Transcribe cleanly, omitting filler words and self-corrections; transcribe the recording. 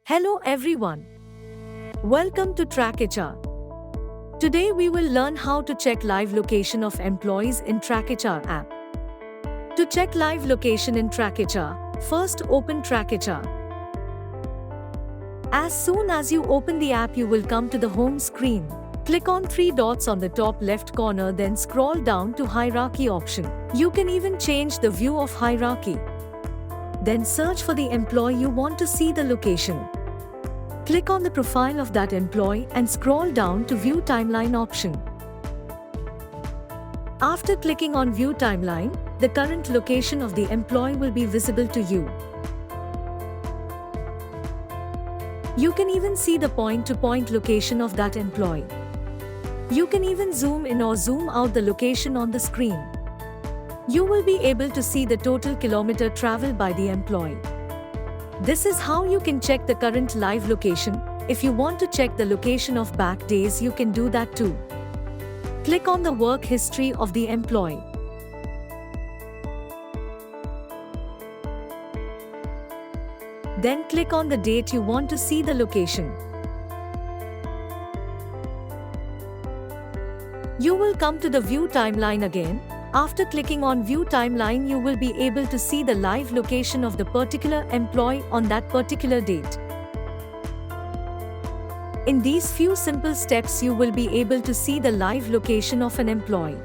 Hello everyone. Welcome to TrackHr. Today we will learn how to check live location of employees in TrackHr app. To check live location in TrackHr, first open TrackHr. As soon as you open the app, you will come to the home screen. Click on three dots on the top left corner, then scroll down to hierarchy option. You can even change the view of hierarchy. Then search for the employee you want to see the location. Click on the profile of that employee and scroll down to View Timeline option. After clicking on View Timeline, the current location of the employee will be visible to you. You can even see the point-to-point location of that employee. You can even zoom in or zoom out the location on the screen. You will be able to see the total kilometer traveled by the employee. This is how you can check the current live location. If you want to check the location of back days, you can do that too. Click on the work history of the employee. Then click on the date you want to see the location. You will come to the View Timeline again. After clicking on View Timeline, you will be able to see the live location of the particular employee on that particular date. In these few simple steps, you will be able to see the live location of an employee.